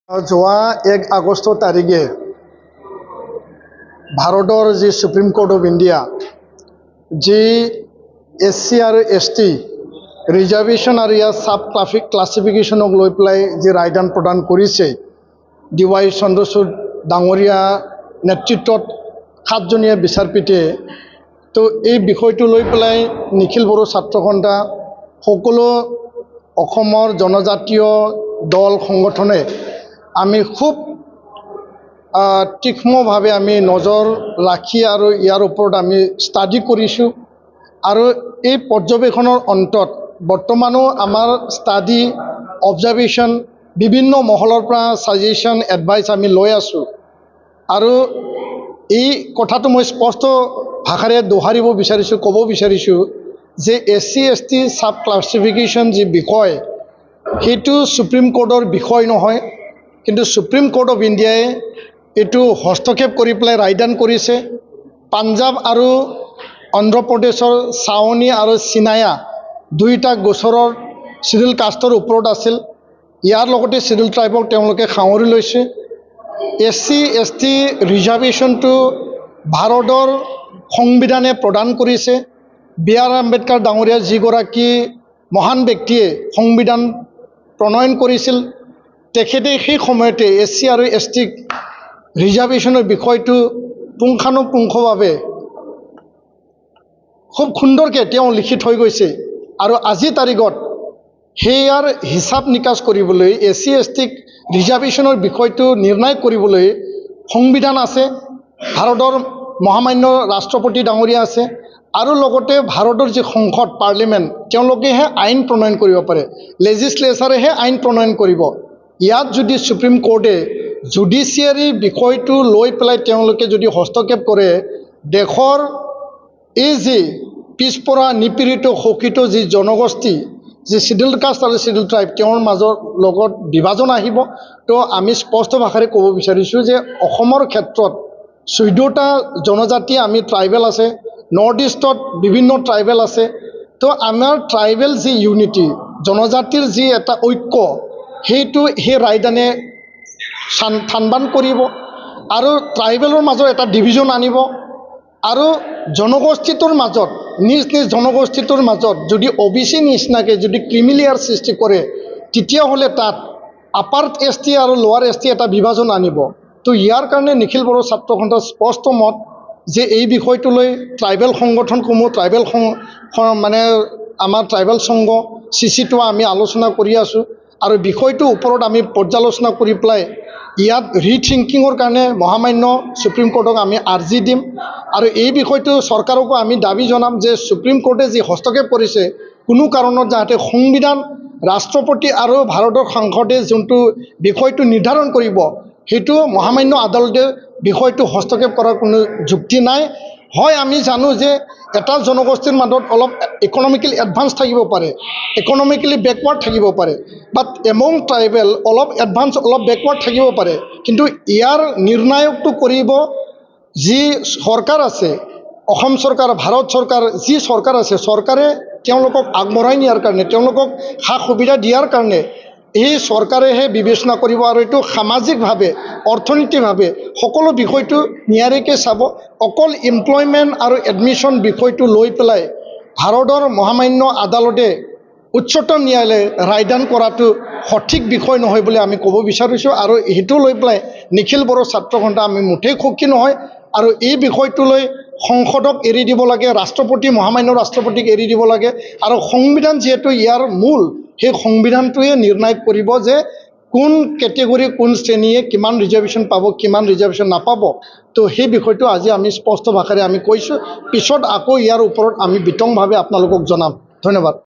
যোৱা 1 আগষ্ট তাৰিখে ভাৰতৰ যি সুপ্ৰিম কোৰ্ট অফ ইণ্ডিয়া যি SC আৰু ST ৰিজাৰ্ভেশ্যন আৰু ইয়াৰ সাব ক্লাছিফিকেশ্যনক লৈ পেলাই যি ৰায়দান প্ৰদান কৰিছে DY চন্দ্ৰচূড় ডাঙৰীয়া নেতৃত্বত 7জনীয়া বিচাৰপীঠে তো এই বিষয়টো লৈ পেলাই নিখিল বড়ো ছাত্ৰ সন্থা সকলো অসমৰ জনজাতীয় দল সংগঠনে আমি খুব তীক্ষ্ণভাৱে আমি নজৰ ৰাখি আৰু ইয়াৰ ওপৰত আমি ষ্টাডি কৰিছোঁ আৰু এই পৰ্যবেক্ষণৰ অন্তত বৰ্তমানো আমাৰ ষ্টাডি অবজাৰভেশ্যন বিভিন্ন মহলৰ পৰা সাজেশ্যন এডভাইচ আমি লৈ আছোঁ আৰু এই কথাটো মই স্পষ্ট ভাষাৰে দোহাৰিব বিচাৰিছোঁ ক'ব বিচাৰিছোঁ যে SC ST সাব ক্লাছিফিকেশ্যন যি বিষয় সেইটো সুপ্ৰিম কোৰ্টৰ বিষয় নহয় কিন্তু সুপ্ৰিম কোৰ্ট অফ ইণ্ডিয়াই এইটো হস্তক্ষেপ কৰি পেলাই ৰায়দান কৰিছে পাঞ্জাব আৰু অন্ধ্ৰ প্ৰদেশৰ ছাৱনী আৰু চিনায়া দুইটা গোচৰৰ শিডিউল কাষ্টৰ ওপৰত আছিল ইয়াৰ লগতে শিডিউল ট্ৰাইবক তেওঁলোকে সাঙুৰি লৈছে SC ST ৰিজাৰ্ভেশ্যনটো ভাৰতৰ সংবিধানে প্ৰদান কৰিছে BR আম্বেদকাৰ ডাঙৰীয়া যিগৰাকী মহান ব্যক্তিয়ে সংবিধান প্ৰণয়ন কৰিছিল তেখেতে সেই সময়তে SC আৰু ST ৰিজাৰ্ভেশ্যনৰ বিষয়টো পুংখানুপুংখভাৱে খুব সুন্দৰকৈ তেওঁ লিখি থৈ গৈছে আৰু আজি তাৰিখত সেইয়াৰ হিচাপ নিকাচ কৰিবলৈ SC ST ৰিজাৰ্ভেশ্যনৰ বিষয়টো নিৰ্ণয় কৰিবলৈ সংবিধান আছে ভাৰতৰ মহামান্য ৰাষ্ট্ৰপতি ডাঙৰীয়া আছে আৰু লগতে ভাৰতৰ যি সংসদ পাৰ্লিমেণ্ট তেওঁলোকেহে আইন প্ৰণয়ন কৰিব পাৰে লেজিছলেচাৰেহে আইন প্ৰণয়ন কৰিব ইয়াত যদি সুপ্ৰিম কোৰ্টে জুডিচিয়াৰী বিষয়টো লৈ পেলাই তেওঁলোকে যদি হস্তক্ষেপ কৰে দেশৰ এই যি পিছপৰা নিপীড়িত শোষিত যি জনগোষ্ঠী যি শিডিউল কাষ্ট আৰু শিডিউল ট্ৰাইব তেওঁৰ মাজৰ লগত বিভাজন আহিব তো আমি স্পষ্ট ভাষাৰে ক'ব বিচাৰিছোঁ যে অসমৰ ক্ষেত্ৰত 14টা জনজাতি আমি ট্ৰাইবেল আছে নৰ্থ ইষ্টত বিভিন্ন ট্ৰাইবেল আছে তো আমাৰ ট্ৰাইবেল যি ইউনিটি জনজাতিৰ যি এটা ঐক্য সেইটো সেই ৰায়দানে থানবান কৰিব আৰু ট্ৰাইবেলৰ মাজত এটা ডিভিজন আনিব আৰু জনগোষ্ঠীটোৰ মাজত নিজ নিজ জনগোষ্ঠীটোৰ মাজত যদি OBC নিচিনাকৈ যদি ক্ৰিমিলেয়াৰ সৃষ্টি কৰে তেতিয়াহ'লে তাত আপাৰ ST আৰু লোৱাৰ ST এটা বিভাজন আনিব তো ইয়াৰ কাৰণে নিখিল বড়ো ছাত্ৰ সন্থাৰ স্পষ্ট মত যে এই বিষয়টো লৈ ট্ৰাইবেল সংগঠনসমূহ ট্ৰাইবেল মানে আমাৰ ট্ৰাইবেল সংঘ CC2 আমি আলোচনা কৰি আছোঁ আৰু বিষয়টোৰ ওপৰত আমি পৰ্যালোচনা কৰি পেলাই ইয়াত ৰিথিংকিঙৰ কাৰণে মহামান্য সুপ্ৰিম কোৰ্টক আমি আৰ্জি দিম আৰু এই বিষয়টো চৰকাৰকো আমি দাবী জনাম যে সুপ্ৰিম কোৰ্টে যি হস্তক্ষেপ কৰিছে কোনো কাৰণত যাতে সংবিধান ৰাষ্ট্ৰপতি আৰু ভাৰতৰ সংসদে যোনটো বিষয়টো নিৰ্ধাৰণ কৰিব সেইটো মহামান্য আদালতে বিষয়টো হস্তক্ষেপ কৰাৰ কোনো যুক্তি নাই হয় আমি জানো যে এটা জনগোষ্ঠীৰ মাজত অলপ ইকনমিকেলি এডভান্স থাকিব পাৰে ইকনমিকেলি বেকৱাৰ্ড থাকিব পাৰে বাট এমং ট্ৰাইবেল অলপ এডভান্স অলপ বেকৱাৰ্ড থাকিব পাৰে কিন্তু ইয়াৰ নিৰ্ণায়কটো কৰিব যি চৰকাৰ আছে অসম চৰকাৰ ভাৰত চৰকাৰ যি চৰকাৰ আছে চৰকাৰে তেওঁলোকক আগবঢ়াই নিয়াৰ কাৰণে তেওঁলোকক সা সুবিধা দিয়াৰ কাৰণে এই চৰকাৰেহে বিবেচনা কৰিব আৰু এইটো সামাজিকভাৱে অৰ্থনৈতিকভাৱে সকলো বিষয়টো নিয়াৰিকৈ চাব অকল এমপ্লয়মেণ্ট আৰু এডমিশ্যন বিষয়টো লৈ পেলাই ভাৰতৰ মহামান্য আদালতে উচ্চতম ন্যায়ালয়ে ৰায়দান কৰাটো সঠিক বিষয় নহয় বুলি আমি ক'ব বিচাৰিছোঁ আৰু সেইটো লৈ পেলাই নিখিল বড়ো ছাত্ৰ সন্থা আমি মুঠেই সুখী নহয় আৰু এই বিষয়টো লৈ সংসদক এৰি দিব লাগে ৰাষ্ট্ৰপতি মহামান্য ৰাষ্ট্ৰপতিক এৰি দিব লাগে আৰু সংবিধান যিহেতু ইয়াৰ মূল সেই সংবিধানটোৱে নিৰ্ণয় কৰিব যে কোন কেটেগৰী কোন শ্ৰেণীয়ে কিমান ৰিজাৰ্ভেশ্যন পাব কিমান ৰিজাৰ্ভেশ্যন নাপাব তো সেই বিষয়টো আজি আমি স্পষ্ট ভাষাৰে আমি কৈছোঁ পিছত আকৌ ইয়াৰ ওপৰত আমি বিতংভাৱে আপোনালোকক জনাম ধন্যবাদ